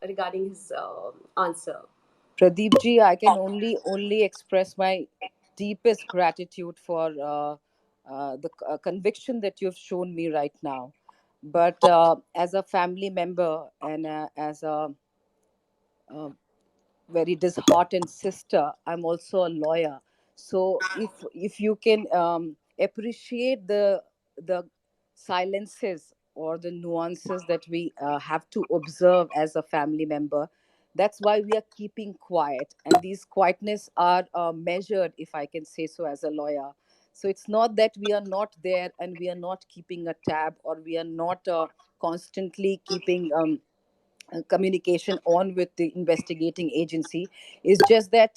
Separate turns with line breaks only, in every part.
regarding his answer.
Pradeep ji, I can only express my deepest gratitude for the conviction that you've shown me right now. But as a family member and as a very disheartened sister, I'm also a lawyer. So if you can appreciate the silences or the nuances that we have to observe as a family member, that's why we are keeping quiet, and these quietness are measured, if I can say so, as a lawyer. So it's not that we are not there and we are not keeping a tab, or we are not constantly keeping communication on with the investigating agency. Is just that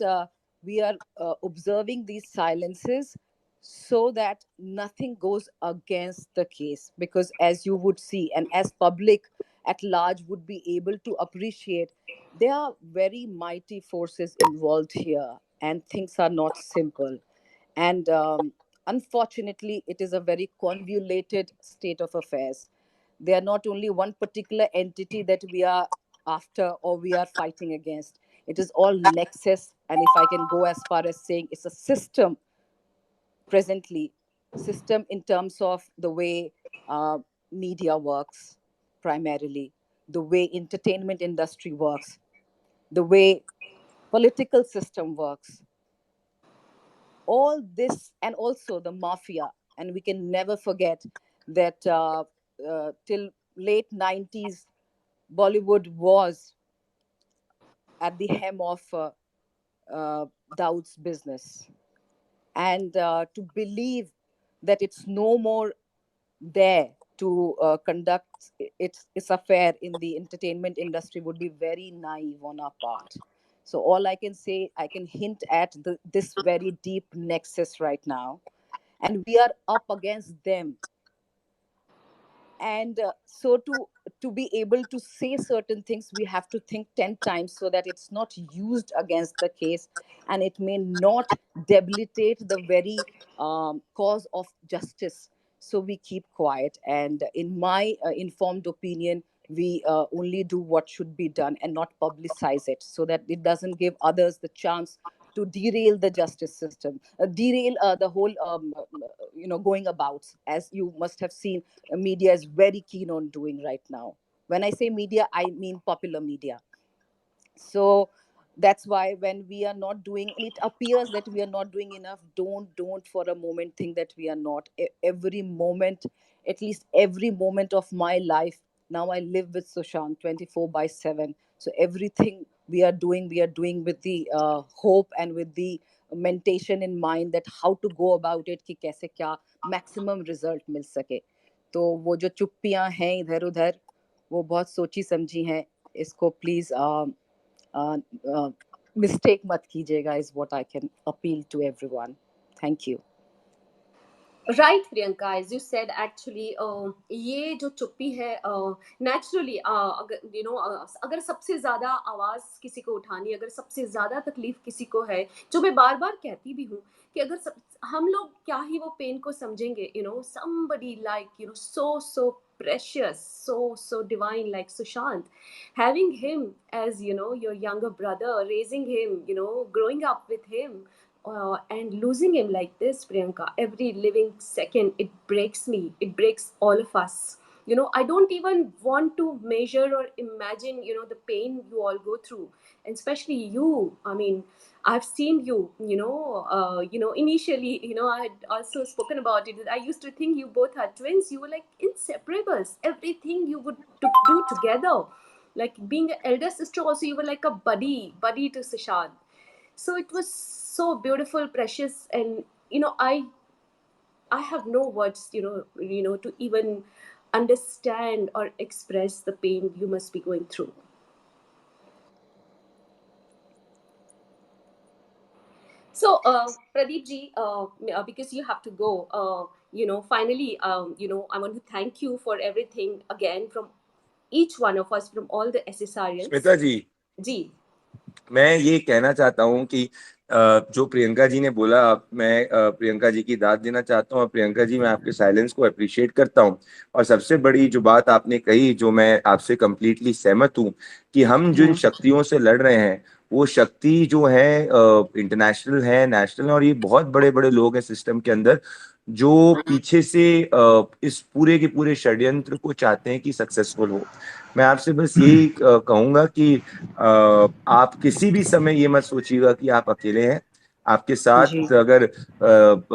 we are observing these silences so that nothing goes against the case, because as you would see and as public at large would be able to appreciate, there are very mighty forces involved here, and things are not simple. And unfortunately, it is a very convoluted state of affairs. They are not only one particular entity that we are after or we are fighting against. It is all nexus, and if I can go as far as saying it's a system presently, system in terms of the way uh, media works, primarily the way entertainment industry works, the way political system works, all this, and also the mafia. And we can never forget that till late 90s, Bollywood was at the hem of Dawood's business. And to believe that it's no more there to conduct its affair in the entertainment industry would be very naive on our part. So all I can say, I can hint at this very deep nexus right now, and we are up against them. And so to be able to say certain things, we have to think 10 times so that it's not used against the case, and it may not debilitate the very cause of justice. So we keep quiet, and in my informed opinion, we only do what should be done and not publicize it, so that it doesn't give others the chance to derail the justice system, derail the whole going about, as you must have seen. Media is very keen on doing right now. When I say media, I mean popular media. So that's why when we are not doing, and it appears that we are not doing enough, don't for a moment think that we are not. Every moment, at least every moment of my life now, I live with Sushant 24/7. So everything we are doing with the hope and with the mentation in mind, that how to go about it, कि कैसे क्या maximum result मिल सके. तो वो जो चुप्पियां हैं इधर उधर, वो बहुत सोची समझी हैं. इसको please mistake mat kijega, is what I can appeal to everyone. Thank you.
Right, Priyanka, as you said, actually, ये जो चुप्पी है, naturally, अगर अगर सबसे ज्यादा आवाज किसी को उठानी, अगर सबसे ज्यादा तकलीफ किसी को है, जो मैं बार बार कहती भी हूँ कि अगर हम लोग क्या ही वो पेन को समझेंगे, somebody like, so precious, so divine, like Sushant, having him as, your younger brother, raising him, growing up with him, and losing him like this, Priyanka, every living second, it breaks me. It breaks all of us. I don't even want to measure or imagine, the pain you all go through, and especially you. I mean, I've seen you. Initially, I had also spoken about it. I used to think you both are twins. You were like inseparables. Everything you would do together, like being an elder sister. Also, you were like a buddy to Sushant. So it was so beautiful, precious, and I have no words, to even understand or express the pain you must be going through. So, Pradeep ji, because you have to go, finally, I want to thank you for everything again, from each one of us, from all the SSRians.
Smita ji,
Ji.
मैं ये कहना चाहता हूँ कि जो प्रियंका जी ने बोला, मैं प्रियंका जी की दाद देना चाहता हूँ। और प्रियंका जी, मैं आपके साइलेंस को अप्रिशिएट करता हूँ। और सबसे बड़ी जो बात आपने कही, जो मैं आपसे कंप्लीटली सहमत हूँ, कि हम जिन
हम्म,
शक्तियों से लड़ रहे हैं, वो शक्ति जो है इंटरनेशनल है, नेशनल, और ये बहुत बड़े बड़े लोग हैं सिस्टम के अंदर, जो पीछे से इस पूरे के पूरे षड्यंत्र को चाहते हैं कि सक्सेसफुल हो। मैं आपसे बस यही कहूंगा कि आप किसी भी समय ये मत सोचिएगा कि आप अकेले हैं। आपके
जी।
साथ अगर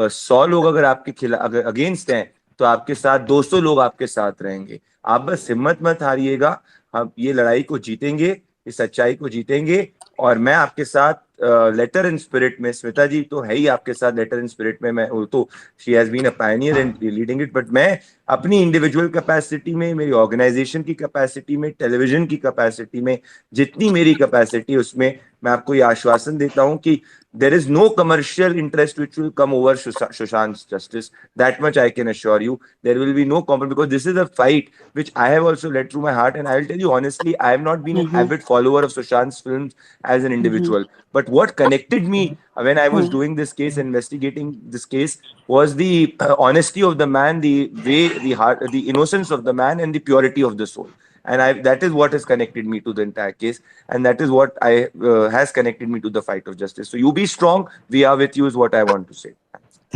100 लोग अगर आपके खिलाफ, अगर अगेंस्ट हैं, तो आपके साथ 200 लोग आपके साथ रहेंगे। आप बस हिम्मत मत हारिएगा। हम ये लड़ाई को जीतेंगे, इस सच्चाई को जीतेंगे। और मैं आपके साथ लेटर इन स्पिरिट में, स्मिता जी तो है ही आपके साथ लेटर इन स्पिरिट में, मैं वो तो she has been a pioneer in leading it, but मैं अपनी इंडिविजुअल कैपेसिटी में, मेरी ऑर्गेनाइजेशन की कैपेसिटी में, टेलीविजन की कैपेसिटी में, जितनी मेरी कैपेसिटी, उसमें मैं आपको ये आश्वासन देता हूं कि there is no commercial interest which will come over Sushant's justice. That much I can assure you. There will be no compromise, because this is a fight which I have also led through my heart. And I will tell you honestly, I have not been an
hmm,
avid follower of Sushant's films as an
hmm,
individual. But what connected me when I was doing this case, investigating this case, was the honesty of the man, the way, the heart, the innocence of the man, and the purity of the soul. And that is what has connected me to the entire case, and that is what I has connected me to the fight of justice. So you be strong. We are with you, is what I want to say.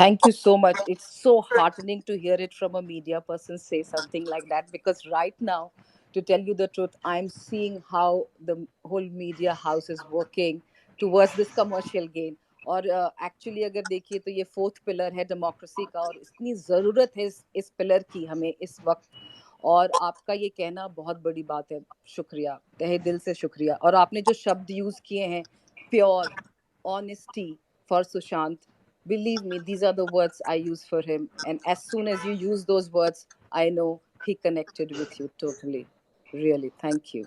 Thank you so much. It's so heartening to hear it from a media person say something like that, because right now, to tell you the truth, I'm seeing how the whole media house is working towards this commercial gain. और actually अगर देखिए तो ये fourth pillar है democracy का, और इतनी ज़रूरत है इस पिलर की हमें इस वक्त। और आपका ये कहना बहुत बड़ी बात है। शुक्रिया, तहे दिल से शुक्रिया। और आपने जो शब्द यूज़ किए हैं, pure, honesty for Sushant, believe me, these are the words I use for him. And as soon as you use those words, I know he connected with you totally. Really, thank you.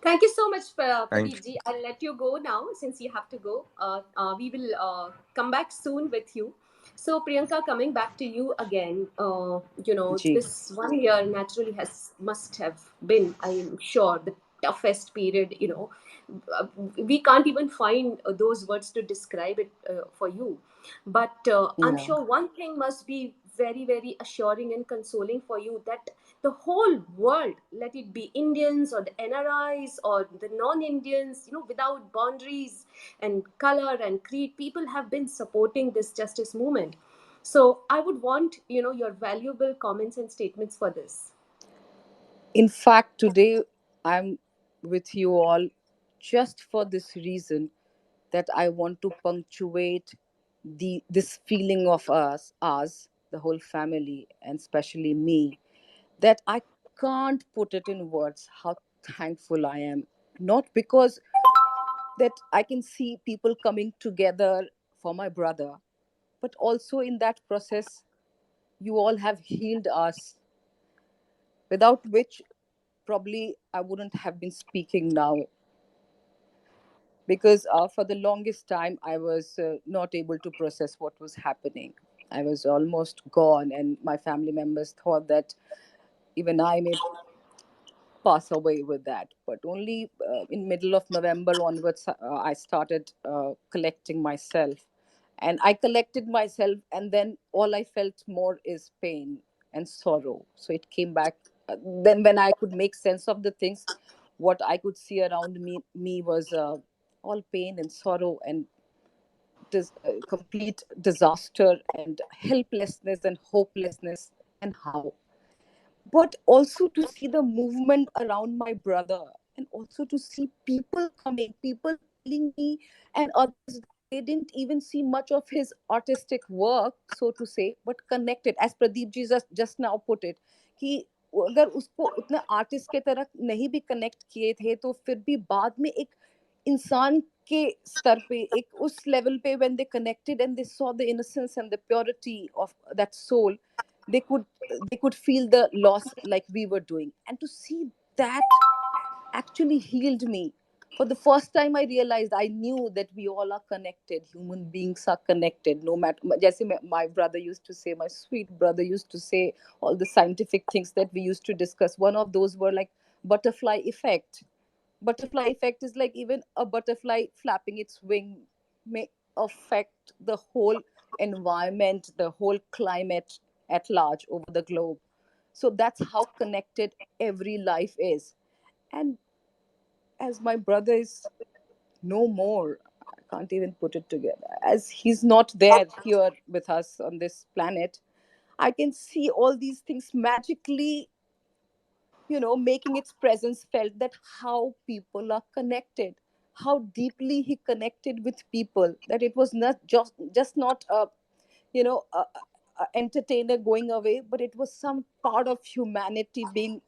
Thank you so much,
Thank
Pradeep ji. I'll let you go now since you have to go. We will come back soon with you. So, Priyanka, coming back to you again,
Ji.
this 1 year naturally must have been, I'm sure, the toughest period. We can't even find those words to describe it for you. But I'm
Yeah.
sure one thing must be very, very assuring and consoling for you, that the whole world, let it be Indians or the NRIs or the non-Indians, without boundaries and color and creed, people have been supporting this justice movement. So I would want, your valuable comments and statements for this.
In fact, today I'm with you all just for this reason, that I want to punctuate this feeling of us, the whole family, and especially me, that I can't put it in words how thankful I am. Not because that I can see people coming together for my brother, but also in that process, you all have healed us, without which probably I wouldn't have been speaking now. Because for the longest time, I was not able to process what was happening. I was almost gone, and my family members thought that even I may pass away with that. But only in middle of November onwards, I started collecting myself, and I collected myself, and then all I felt more is pain and sorrow. So it came back. Then when I could make sense of the things, what I could see around me was all pain and sorrow and complete disaster and helplessness and hopelessness. And how, but also to see the movement around my brother, and also to see people coming, people telling me, and others that they didn't even see much of his artistic work, so to say, but connected, as Pradeep ji just now put it, कि अगर उसको उतना artist के तरह नहीं भी connect किए थे, तो फिर भी बाद में एक इंसान के स्तर पे, एक उस लेवल पे, when they connected and they saw the innocence and the purity of that soul, they could they could feel the loss like we were doing. And to see that actually healed me. For the first time I realized, I knew that we all are connected, human beings are connected, no matter, jaise my brother used to say, my sweet brother used to say, all the scientific things that we used to discuss, one of those were like butterfly effect. butterfly effect is like even a butterfly flapping its wing may affect the whole environment, the whole climate at large over the globe. So that's how connected every life is. And as my brother is no more, I can't even put it together, as he's not there here with us on this planet, I can see all these things magically, making its presence felt, that how people are connected, how deeply he connected with people, that it was not just not a entertainer going away, but it was some part of humanity being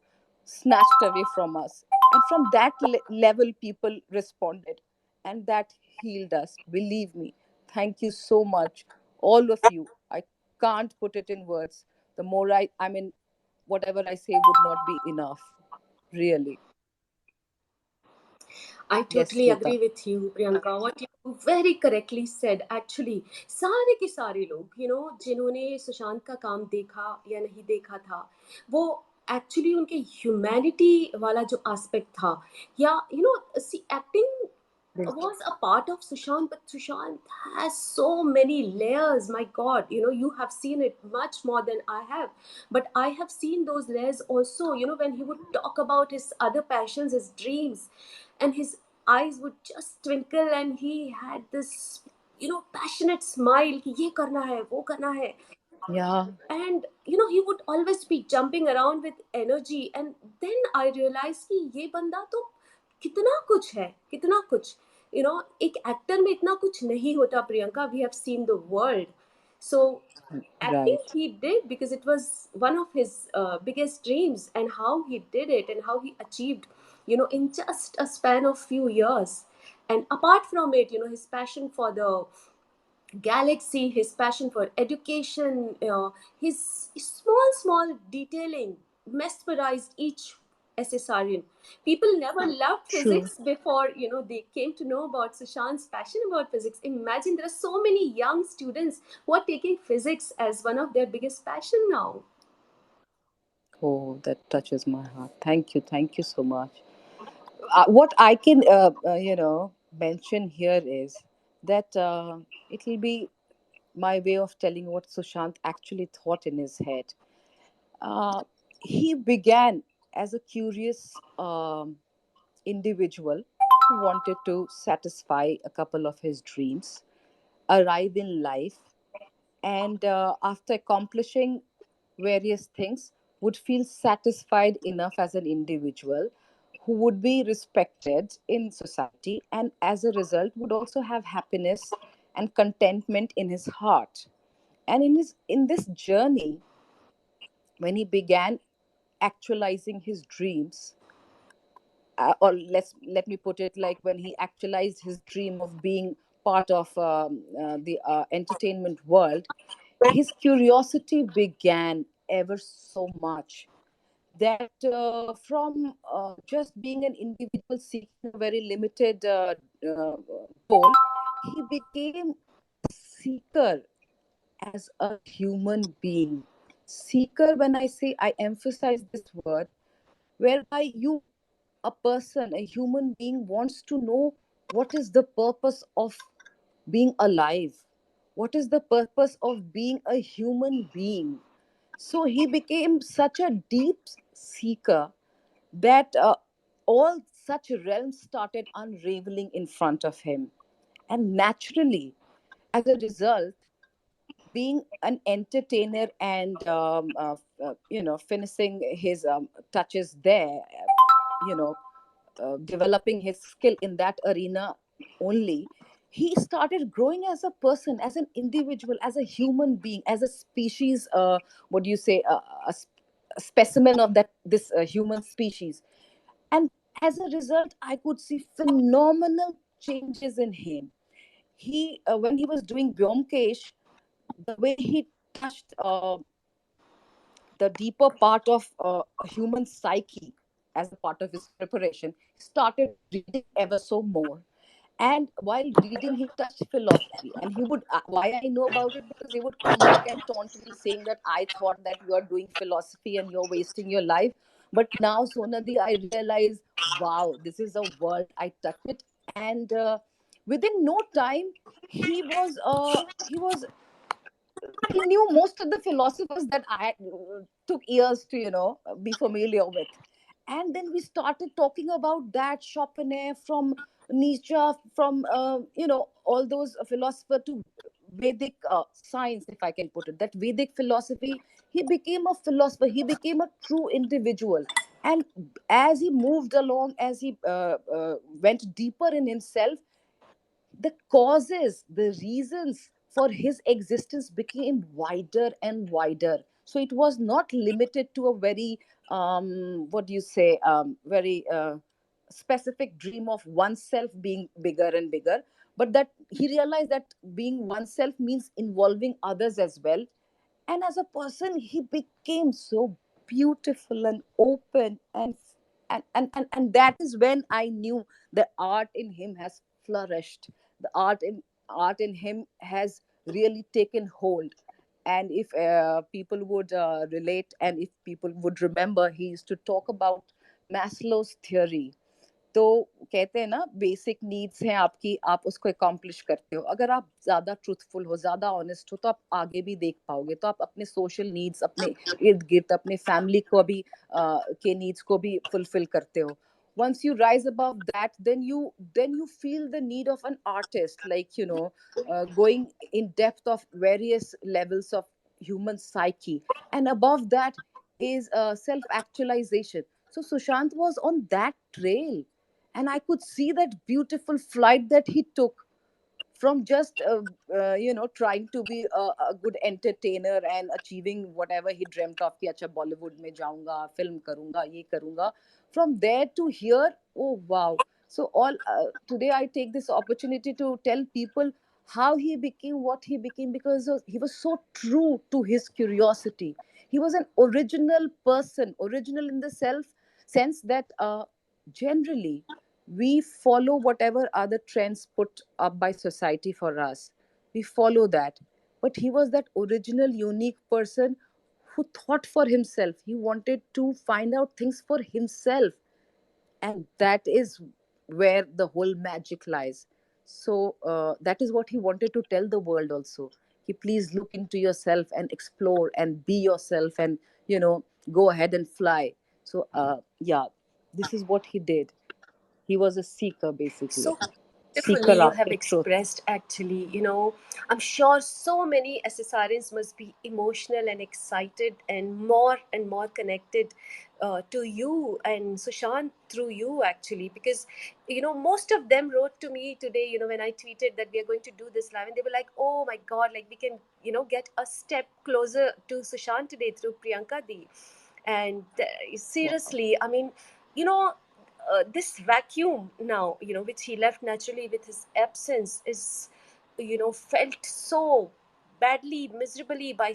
snatched away from us. And from that level, people responded, and that healed us. Believe me. Thank you so much, all of you. I can't put it in words. The more I mean, whatever I say would not be enough. Really.
I
Yes,
totally
Shweta.
agree with you, Priyanka. What you very correctly said. Actually, सारे के सारे लोग, जिन्होंने सुशांत का काम देखा या नहीं देखा था, वो एक्चुअली उनके ह्यूमैनिटी वाला जो एस्पेक्ट था, या सी acting was a part of Sushant, but Sushant has so many layers. My God, you have seen it much more than I have. But I have seen those layers also, when he would talk about his other passions, his dreams, and his eyes would just twinkle, and he had this, passionate smile, कि ये करना है, वो करना है.
Yeah.
And he would always be jumping around with energy. And then I realized कि ये बंदा तो कितना कुछ है, कितना कुछ. एक एक्टर में इतना कुछ नहीं होता, Priyanka. We have seen the world. So acting
Right.
he did because it was one of his biggest dreams, and how he did it and how he achieved, in just a span of few years. And apart from it, his passion for the galaxy, his passion for education, his small detailing mesmerized each SSRian. People never loved
True.
physics before, they came to know about Sushant's passion about physics. Imagine there are so many young students who are taking physics as one of their biggest passion now.
Oh, that touches my heart. Thank you. Thank you so much. What I can, mention here is that it'll be my way of telling what Sushant actually thought in his head. Uh, he began as a curious individual who wanted to satisfy a couple of his dreams, arrive in life, and after accomplishing various things, would feel satisfied enough as an individual who would be respected in society, and as a result would also have happiness and contentment in his heart. And in this journey, when he began actualizing his dreams, or let me put it like when he actualized his dream of being part of the entertainment world, his curiosity began ever so much, that from just being an individual seeking a very limited uh, goal, he became a seeker as a human being. Seeker, when I say, I emphasize this word, whereby a person, a human being, wants to know what is the purpose of being alive, what is the purpose of being a human being. So he became such a deep seeker that all such realms started unraveling in front of him. And naturally, as a result, being an entertainer and finishing his touches there, you know developing his skill in that arena only, he started growing as a person, as an individual, as a human being, as a species, what do you say, a specimen of that this human species. And as a result, I could see phenomenal changes in him. He When he was doing Byomkesh, the way he touched the deeper part of a human psyche as a part of his preparation, he started reading ever so more. And while reading, he touched philosophy. And he would, why I know about it, because he would come back and taunt me, saying that I thought that you are doing philosophy and you're wasting your life. But now, Sonadi, I realize, wow, this is a world. I touch it, and within no time, he was he knew most of the philosophers that I took years to, be familiar with. And then we started talking about that Schopenhauer, from Nietzsche, from, all those philosophers, to Vedic science, if I can put it, that Vedic philosophy. He became a philosopher, he became a true individual. And as he moved along, as he went deeper in himself, the causes, the reasons for his existence became wider and wider. So it was not limited to a very, what do you say, very specific dream of oneself being bigger and bigger, but that he realized that being oneself means involving others as well. And as a person, he became so beautiful and open, and that is when I knew the art in him has flourished. The art in him has really taken hold. And if people would relate, and if people would remember, he used to talk about Maslow's theory. तो कहते हैं ना, basic needs हैं आपकी, आप उसको accomplish करते हो, अगर आप ज्यादा ट्रूथफुल हो, ज्यादा ऑनेस्ट हो, तो आप आगे भी देख पाओगे, तो आप अपने सोशल नीड्स, अपने इर्द गिर्द, अपने फैमिली को भी के नीड्स को भी फुलफिल करते हो. Once you rise above that, then you feel the need of an artist, like, going in depth of various levels of human psyche. And above that is self actualization. So Sushant was on that trail, and I could see that beautiful flight that he took, from just trying to be a good entertainer and achieving whatever he dreamt of, कि अच्छा बॉलीवुड में जाऊंगा, film करूंगा, ये करूंगा. From there to here, oh wow. So all today I take this opportunity to tell people how he became what he became, because he was so true to his curiosity. He was an original person, original in the self sense that generally we follow whatever other trends put up by society for us. We follow that. But he was that original, unique person who thought for himself. He wanted to find out things for himself. And that is where the whole magic lies. So that is what he wanted to tell the world also. He, please look into yourself and explore and be yourself, and, go ahead and fly. So, yeah, this is what he did. He was a seeker, basically.
So beautifully
Seeker
you have
after truth.
expressed, actually. I'm sure so many SSRIs must be emotional and excited and more connected to you and Sushant through you, actually, because most of them wrote to me today, when I tweeted that we are going to do this live, and they were like, oh my god, like we can get a step closer to Sushant today through Priyanka Di. And
Wow.
seriously, I mean, you know this vacuum now, which he left naturally with his absence, is felt so badly, miserably by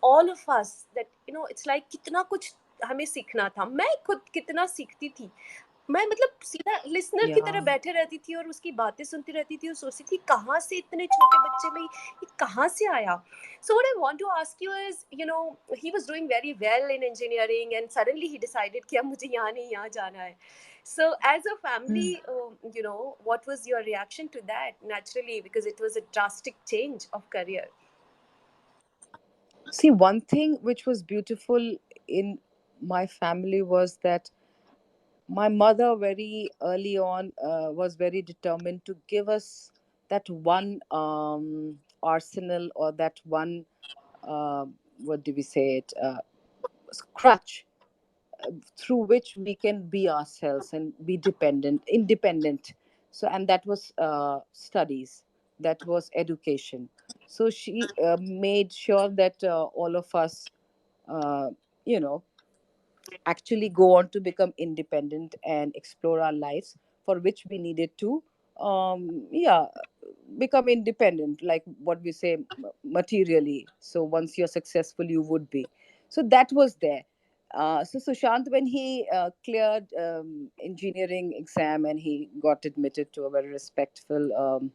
all of us, that it's like कितना कुछ हमें सीखना था. मैं खुद कितना सीखती थी. मैं मतलब सीधा लिसनर की तरह
Yeah.
बैठे रहती थी और उसकी बातें सुनती रहती थी और सोचती थी कहाँ से इतने छोटे बच्चे में ये कहाँ से आया. So what I want to ask you is, he was doing very well in engineering, and suddenly he decided कि अब मुझे यहाँ नहीं यहाँ जाना है. So as a
Hmm.
family, what was your reaction to that, naturally, because it was a drastic change of career?
See, one thing which was beautiful in my family was that my mother, very early on, was very determined to give us that one arsenal, or that one, what do we say it, crutch, through which we can be ourselves and be independent. So, and that was studies, that was education. So she made sure that all of us, uh, you know actually go on to become independent and explore our lives, for which we needed to, yeah, become independent, like what we say, materially. So once you're successful, you would be. So that was there. So Sushant, when he cleared engineering exam, and he got admitted to a very respectful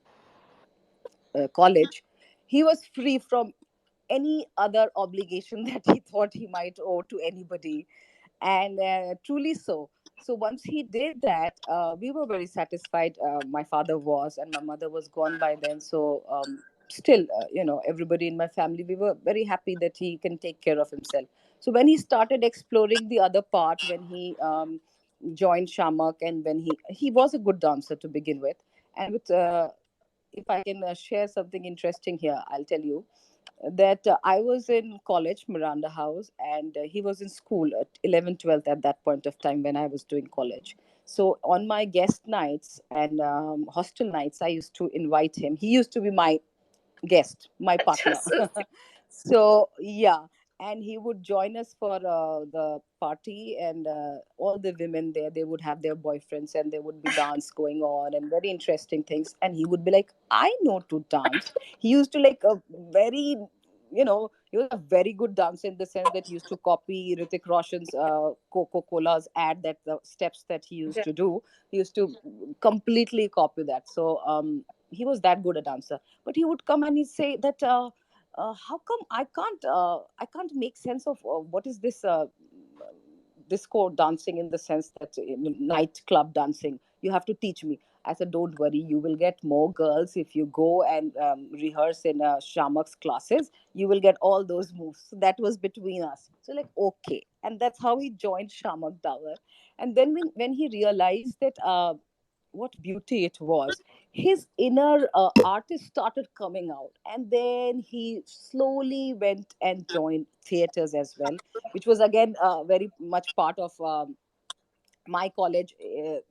college, he was free from any other obligation that he thought he might owe to anybody. And truly so. So once he did that, we were very satisfied. My father was, and my mother was gone by then. So still, everybody in my family, we were very happy that he can take care of himself. So when he started exploring the other part, when he joined Shamak, and when he was a good dancer to begin with, and with if I can share something interesting here, I'll tell you that I was in college, Miranda House, and he was in school at 11th, 12th at that point of time when I was doing college. So on my guest nights and hostel nights, I used to invite him. He used to be my guest, my partner.
Just so
So yeah, and he would join us for the party, and all the women there, they would have their boyfriends, and there would be dance going on and very interesting things. And he would be like, I know to dance. He used to like a very, he was a very good dancer in the sense that he used to copy Ritik Roshan's Coca-Cola's ad, that the steps that he used
yeah.
to do. He used to completely copy that. So he was that good a dancer. But he would come and he'd say that how come I can't make sense of what is this disco dancing, in the sense that in nightclub dancing you have to teach me. I said, don't worry, you will get more girls if you go and rehearse in Shamak's classes. You will get all those moves. So that was between us. So like, okay, and that's how he joined Shamak Davar. And then when he realized that what beauty it was, his inner artist started coming out, and then he slowly went and joined theaters as well, which was again very much part of my college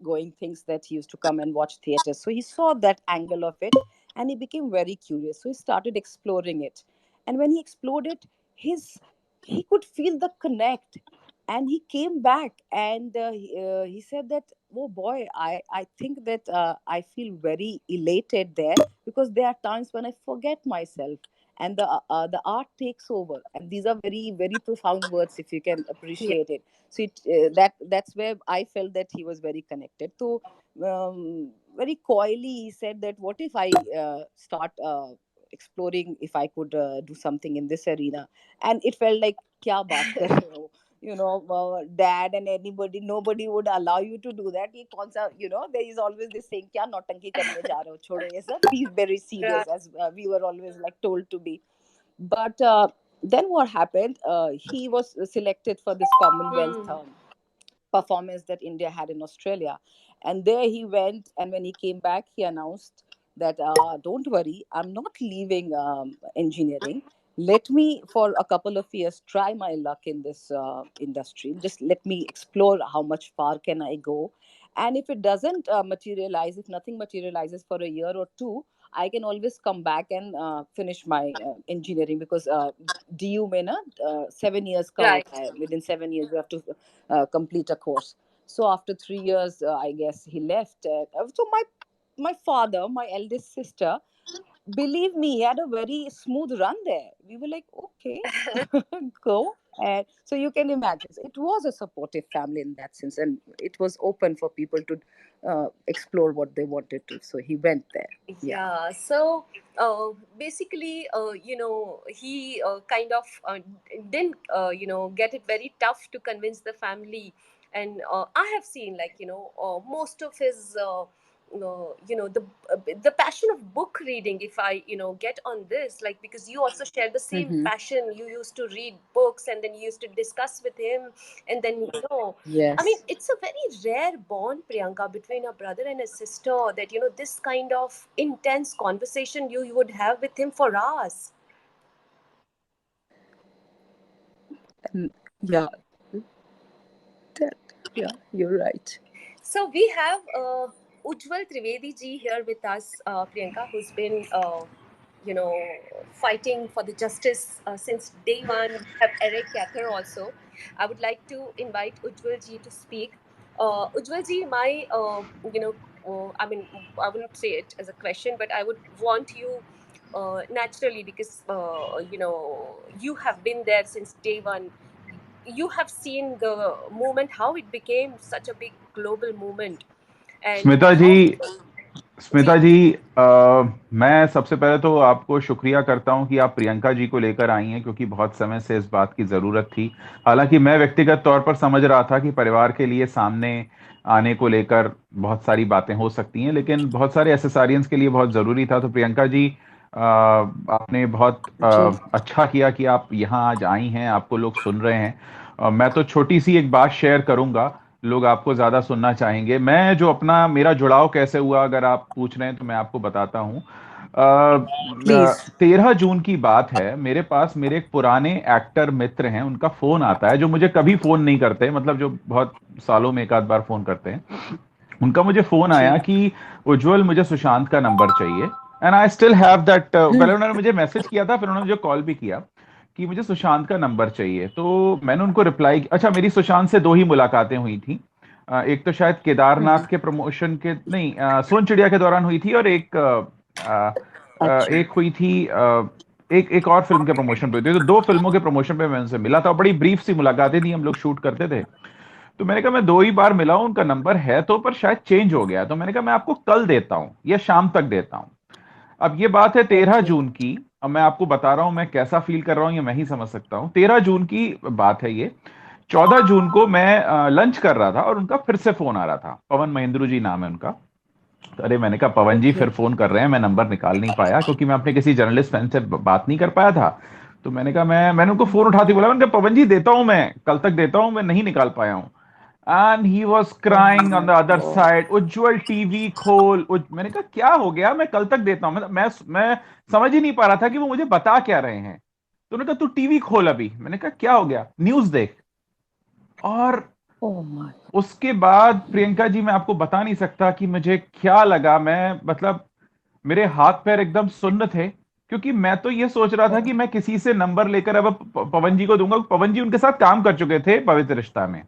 going things, that he used to come and watch theaters. So he saw that angle of it, and he became very curious. So he started exploring it, and when he explored it, his he could feel the connect, and he came back, and he said that, oh boy, I think that I feel very elated there, because there are times when I forget myself, and the art takes over. And these are very, very profound words, if you can
Yeah.
appreciate it. So that's where I felt that he was very connected. So very coyly he said that, what if I start exploring, if I could do something in this arena. And it felt like, kya baat kar rahe ho? Dad and anybody, nobody would allow you to do that. Ye kaun sa, there is always this saying, kya nautanki karne ja rahe ho, chodo ye sab, be very
Right.
serious, as we were always like told to be. But then what happened, he was selected for this Commonwealth
Hmm.
performance that India had in Australia. And there he went, and when he came back, he announced that, don't worry, I'm not leaving engineering. Let me, for a couple of years, try my luck in this industry. Just let me explore how much far can I go. And if it doesn't materialize, if nothing materializes for a year or two, I can always come back and finish my engineering, because DU mein na 7 years ka
Right.
hota hai. Within 7 years you have to complete a course. So after 3 years, I guess he left. So my father, my eldest sister, believe me, he had a very smooth run there. We were like, okay, go. And so you can imagine, it was a supportive family in that sense, and it was open for people to explore what they wanted to. So he went there. Yeah.
Yeah, so basically, he kind of didn't, get it very tough to convince the family. And I have seen, like, most of his, the passion of book reading. If I, get on this, like, because you also share the same
Hmm.
passion, you used to read books, and then you used to discuss with him, and then, I mean,
Yes.
it's a very rare bond, Priyanka, between a brother and a sister, that, this kind of intense conversation you would have with him for hours.
And yeah, that, yeah, you're right.
So we have Ujjwal Trivedi ji here with us, Priyanka, who's been, you know, fighting for the justice since day one. We have Eric Cather also. I would like to invite Ujjwal ji to speak. Ujjwal ji, I mean, I wouldn't say it as a question, but I would want you naturally, because, you have been there since day one. You have seen the movement, how it became such a big global movement, and
Smita
how.
ji, Smita
जी।
जी, मैं सबसे पहले तो आपको शुक्रिया करता हूं कि आप प्रियंका जी को लेकर आई हैं, क्योंकि बहुत समय से इस बात की ज़रूरत थी। हालांकि मैं व्यक्तिगत तौर पर समझ रहा था कि परिवार के लिए सामने आने को लेकर बहुत सारी बातें हो सकती हैं, लेकिन बहुत सारे एसेसरियंस के लिए बहुत ज़रूरी था। तो प्रियंका जी, आपने बहुत
जी
अच्छा किया कि आप यहाँ आज आई हैं, आपको लोग सुन रहे हैं। मैं तो छोटी सी एक बात शेयर करूंगा, लोग आपको ज्यादा सुनना चाहेंगे। मैं जो अपना मेरा जुड़ाव कैसे हुआ, अगर आप पूछ रहे हैं तो मैं आपको बताता हूँ।
प्लीज।
13 जून की बात है, मेरे पास मेरे एक पुराने एक्टर मित्र हैं, उनका फोन आता है, जो मुझे कभी फोन नहीं करते, मतलब जो बहुत सालों में एक आध बार फोन करते हैं। उनका मुझे फोन
जी।
आया कि उज्जवल, मुझे सुशांत का नंबर चाहिए। And I still have that. पहले उन्होंने मुझे मैसेज किया था, फिर उन्होंने मुझे कॉल भी किया कि मुझे सुशांत का नंबर चाहिए। तो मैंने उनको रिप्लाई, अच्छा, मेरी सुशांत से दो ही मुलाकातें हुई थी। एक तो शायद केदारनाथ के प्रमोशन के नहीं, सोन चिड़िया के दौरान हुई थी, और
अच्छा।
एक हुई थी, एक और फिल्म के प्रमोशन पे हुई थी। तो दो फिल्मों के प्रमोशन पे मैं उनसे मिला था, बड़ी ब्रीफ सी मुलाकातें थी, हम लोग शूट करते थे। तो मैंने कहा मैं दो ही बार मिला हूं, उनका नंबर है तो, पर शायद चेंज हो गया। तो मैंने कहा मैं आपको कल देता हूं या शाम तक देता हूं। अब ये बात है तेरह
ओके।
जून की। अब मैं आपको बता रहा हूं मैं कैसा फील कर रहा हूं, ये मैं ही समझ सकता हूं। 13 जून की बात है ये। 14 जून को मैं लंच कर रहा था और उनका फिर से फोन आ रहा था। पवन महेंद्रू जी नाम है उनका। तो अरे, मैंने कहा पवन जी
ओके।
फिर फोन कर रहे हैं, मैं नंबर निकाल नहीं पाया, क्योंकि मैं अपने किसी जर्नलिस्ट फ्रेंड से बात नहीं कर पाया था। तो मैंने कहा मैंने उनको फोन उठाते बोला, मैंने कहा पवन जी देता हूं, मैं कल तक देता हूं, मैं नहीं निकाल पाया हूं। And he was
oh
crying on
my
the other
God.
Side, Ujjwal TV खोल। मैंने कहा क्या हो गया, मैं कल तक देता हूं। मैं समझ ही नहीं पा रहा था कि वो मुझे बता क्या रहे हैं। तो उन्होंने कहा तू टीवी खोल अभी। मैंने कहा क्या हो गया, न्यूज देख। और
ओह माय।
उसके बाद प्रियंका जी, मैं आपको बता नहीं सकता कि मुझे क्या लगा। मैं मतलब मेरे हाथ पैर एकदम सुन्न थे, क्योंकि मैं तो ये सोच रहा था कि मैं किसी से नंबर लेकर अब पवन जी को दूंगा। पवन जी उनके साथ काम कर चुके थे पवित्र रिश्ता में।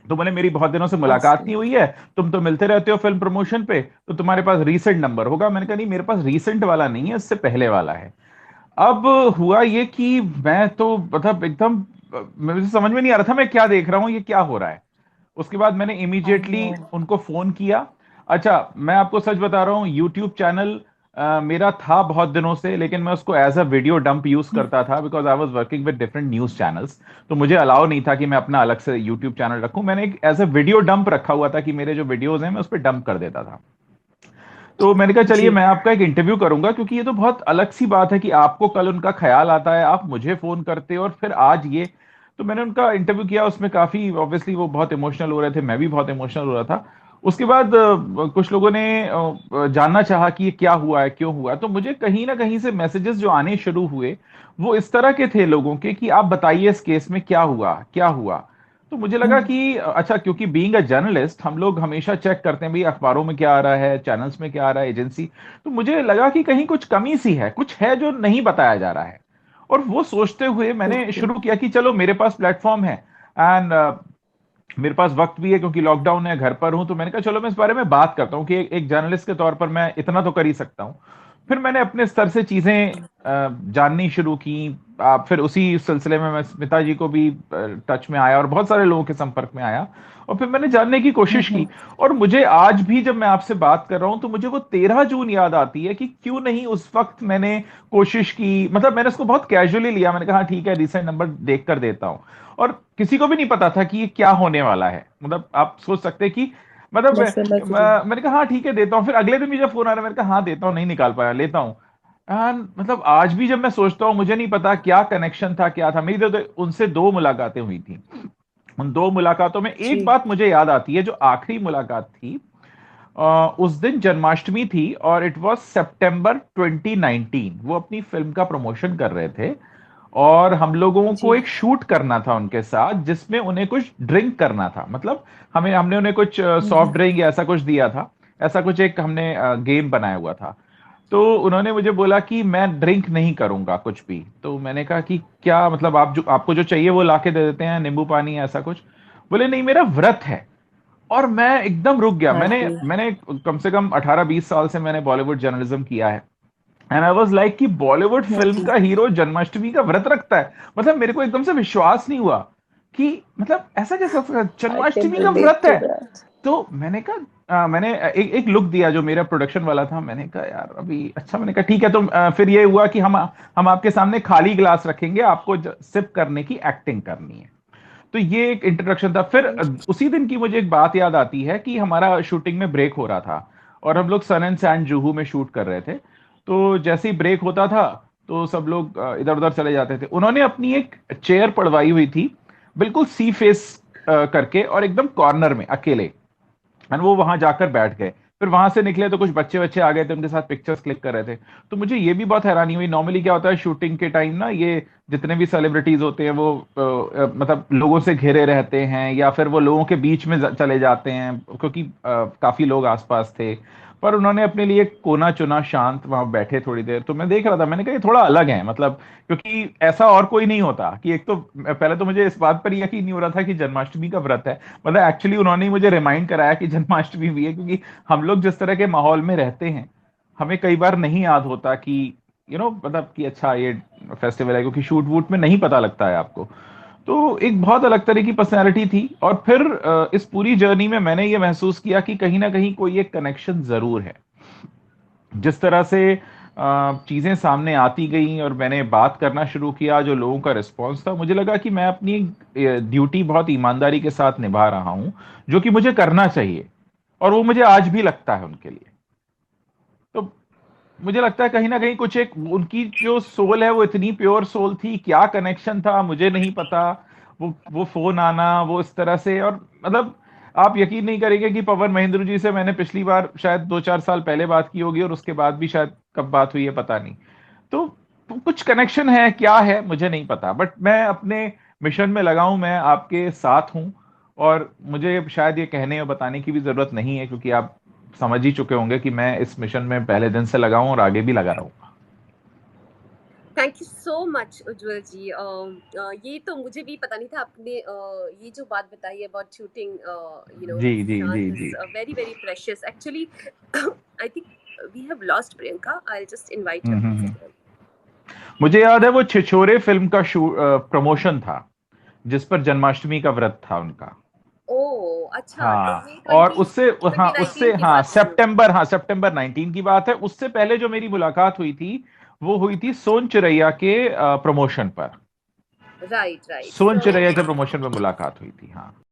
तो बोले मेरी बहुत दिनों से
आई
मुलाकात
सी।
नहीं हुई है, तुम तो मिलते रहते हो फिल्म प्रमोशन पे, तो तुम्हारे पास रीसेंट नंबर होगा। मैंने कहा नहीं, मेरे पास रीसेंट वाला नहीं है, इससे पहले वाला है। अब हुआ ये कि मैं तो मतलब एकदम, मुझे समझ में नहीं आ रहा था मैं क्या देख रहा हूँ, ये क्या हो रहा है। उसके बाद मैंने
आई
इमीडिएटली
नो।
उनको फोन किया। अच्छा, मैं आपको सच बता रहा हूँ, यूट्यूब चैनल मेरा था बहुत दिनों से, लेकिन मैं उसको as a video dump use करता था, because I was working with different news channels. तो मुझे अलाउ नहीं था कि मैं अपना अलग से यूट्यूब चैनल रखूं। मैंने एक एज अ वीडियो डंप रखा हुआ था कि मेरे जो वीडियोज हैं मैं उस पर डंप कर देता था। तो मैंने कहा चलिए
जी।
मैं आपका एक इंटरव्यू करूंगा, क्योंकि ये तो बहुत अलग सी बात है कि आपको कल उनका ख्याल आता है, आप मुझे फोन करते हो, और फिर आज ये। तो मैंने उनका इंटरव्यू किया, उसमें काफी ऑब्वियसली वो बहुत इमोशनल हो रहे थे, मैं भी बहुत इमोशनल हो रहा था। उसके बाद कुछ लोगों ने जानना चाहा कि ये क्या हुआ है, क्यों हुआ है। तो मुझे कहीं ना कहीं से मैसेजेस जो आने शुरू हुए, वो इस तरह के थे लोगों के कि आप बताइए इस केस में क्या हुआ, क्या हुआ। तो मुझे लगा कि अच्छा, क्योंकि बीइंग अ जर्नलिस्ट हम लोग हमेशा चेक करते हैं भाई अखबारों में क्या आ रहा है, चैनल्स में क्या आ रहा है, एजेंसी। तो मुझे लगा कि कहीं कुछ कमी सी है, कुछ है जो नहीं बताया जा रहा है। और वो सोचते हुए मैंने
ओके।
शुरू किया कि चलो मेरे पास प्लेटफॉर्म है, एंड मेरे पास वक्त भी है, क्योंकि लॉकडाउन है, घर पर हूं। तो मैंने कहा चलो मैं इस बारे में बात करता हूं कि एक जर्नलिस्ट के तौर पर मैं इतना तो कर ही सकता हूं। फिर मैंने अपने स्तर से चीजें जाननी शुरू की। फिर उसी सिलसिले में मैं स्मिता जी को भी टच में आया और बहुत सारे लोगों के संपर्क में आया, और फिर मैंने जानने की कोशिश की। और मुझे आज भी जब मैं आपसे बात कर रहा हूं, तो मुझे वो 13 जून याद आती है कि क्यों नहीं उस वक्त मैंने कोशिश की। मतलब मैंने उसको बहुत कैजुअली लिया, मैंने कहा हाँ ठीक है, रिसेंट नंबर देख कर देता हूं। और किसी को भी नहीं पता था कि ये क्या होने वाला है। मतलब आप सोच सकते हैं कि मतलब
मैं समझ रही हूँ।
मैंने कहा हाँ ठीक है देता हूँ। फिर अगले दिन मुझे फोन आ रहा है, मैंने कहा हाँ देता हूँ, नहीं निकाल पाया, लेता हूँ। मतलब आज भी जब मैं सोचता हूँ, मुझे नहीं पता क्या कनेक्शन था, क्या था। मेरी तो उनसे दो मुलाकातें हुई थी। उन दो मुलाकातों में एक
जी।
बात मुझे याद आती है, जो आखिरी मुलाकात थी। उस दिन जन्माष्टमी थी, और इट वाज सितंबर 2019। वो अपनी फिल्म का प्रमोशन कर रहे थे, और हम लोगों को
जी।
एक शूट करना था उनके साथ, जिसमें उन्हें कुछ ड्रिंक करना था। मतलब हमने उन्हें कुछ सॉफ्ट ड्रिंक या ऐसा कुछ दिया था। ऐसा कुछ एक हमने गेम बनाया हुआ था। तो उन्होंने मुझे बोला कि मैं ड्रिंक नहीं करूंगा कुछ भी। तो मैंने कहा कि क्या मतलब, आपको जो चाहिए वो लाके दे देते हैं, नींबू पानी ऐसा कुछ। बोले नहीं, मेरा व्रत है। और मैं एकदम रुक गया।
हाँ
मैंने
जी।
मैंने कम से कम 18-20 साल से मैंने बॉलीवुड जर्नलिज्म किया है, एंड आई वाज लाइक कि बॉलीवुड
हाँ
फिल्म
जी।
का हीरो जन्माष्टमी का व्रत रखता है। मतलब मेरे को एकदम से विश्वास नहीं हुआ कि मतलब ऐसा कैसा
आई कैन
जन्माष्टमी का
रिलेट
व्रत
टू
है।
दैट।
तो मैंने कहा मैंने एक लुक दिया जो मेरा प्रोडक्शन वाला था, मैंने कहा यार अभी अच्छा, मैंने कहा ठीक है। तो फिर ये हुआ कि हम आपके सामने खाली ग्लास रखेंगे, आपको सिप करने की एक्टिंग करनी है। तो ये एक इंट्रोडक्शन था। फिर उसी दिन की मुझे एक बात याद आती है कि हमारा शूटिंग में ब्रेक हो रहा था और हम लोग सन एंड सैंड जुहू में शूट कर रहे थे। तो जैसे ही ब्रेक होता था तो सब लोग इधर उधर चले जाते थे। उन्होंने अपनी एक चेयर पड़वाई हुई थी बिल्कुल सी फेस करके और एकदम कॉर्नर में अकेले, एंड वो वहां जाकर बैठ गए। फिर वहां से निकले तो कुछ बच्चे बच्चे आ गए थे, उनके साथ पिक्चर्स क्लिक कर रहे थे। तो मुझे ये भी बहुत हैरानी हुई, नॉर्मली क्या होता है शूटिंग के टाइम ना, ये जितने भी सेलिब्रिटीज होते हैं वो मतलब लोगों से घिरे रहते हैं या फिर वो लोगों के बीच में चले जाते हैं, क्योंकि काफी लोग आसपास थे। पर उन्होंने अपने लिए एक कोना चुना, शांत वहां बैठे थोड़ी देर। तो मैं देख रहा था, मैंने कहा ये थोड़ा अलग है, मतलब क्योंकि ऐसा और कोई नहीं होता कि एक तो पहले तो मुझे इस बात पर यकीन नहीं हो रहा था कि जन्माष्टमी का व्रत है। मतलब एक्चुअली उन्होंने ही मुझे रिमाइंड कराया कि जन्माष्टमी भी है, क्योंकि हम लोग जिस तरह के माहौल में रहते हैं हमें कई बार नहीं याद होता कि मतलब कि अच्छा ये फेस्टिवल है, क्योंकि शूट वूट में नहीं पता लगता है आपको। तो एक बहुत अलग तरह की पर्सनैलिटी थी। और फिर इस पूरी जर्नी में मैंने ये महसूस किया कि कहीं ना कहीं कोई एक कनेक्शन जरूर है। जिस तरह से चीजें सामने आती गई और मैंने बात करना शुरू किया, जो लोगों का रिस्पॉन्स था, मुझे लगा कि मैं अपनी ड्यूटी बहुत ईमानदारी के साथ निभा रहा हूं, जो कि मुझे करना चाहिए। और वो मुझे आज भी लगता है उनके लिए। तो मुझे लगता है कहीं ना कहीं कुछ एक उनकी जो सोल है वो इतनी प्योर सोल थी, क्या कनेक्शन था मुझे नहीं पता। वो फोन आना वो इस तरह से, और मतलब आप यकीन नहीं करेंगे कि पवन महेंद्र जी से मैंने पिछली बार शायद 2-4 साल पहले बात की होगी, और उसके बाद भी शायद कब बात हुई है पता नहीं। तो कुछ कनेक्शन है, क्या है मुझे नहीं पता, बट मैं अपने मिशन में लगा हूं, मैं आपके साथ हूं। और मुझे शायद ये कहने और बताने की भी जरूरत नहीं है, क्योंकि आप समझ ही चुके होंगे कि मैं इस मिशन में पहले दिन से लगा हूं और आगे भी लगा रहूंगा।
थैंक यू सो मच उज्जवल जी। ये तो मुझे भी पता नहीं था। आपने ये जो बात बताई अबाउट शूटिंग
जी जी जी
Shant
ji.
Is very very precious actually. I think we have lost Priyanka. I just invite her once
hmm.
Again.
मुझे याद है वो छिछोरे फिल्म का प्रमोशन था, जिस पर जन्माष्टमी का व्रत था उनका।
ओह अच्छा, तो
हाँ।
ये
और
20
उससे, हाँ
2019
उससे,
की
हाँ
बात है।
सितंबर, हाँ सितंबर 19 की बात है। उससे पहले जो मेरी मुलाकात हुई थी वो हुई थी सोन चिरैया के प्रमोशन पर।
राइट राइट
सोन
सो
चिरैया के प्रमोशन में मुलाकात हुई थी, हाँ।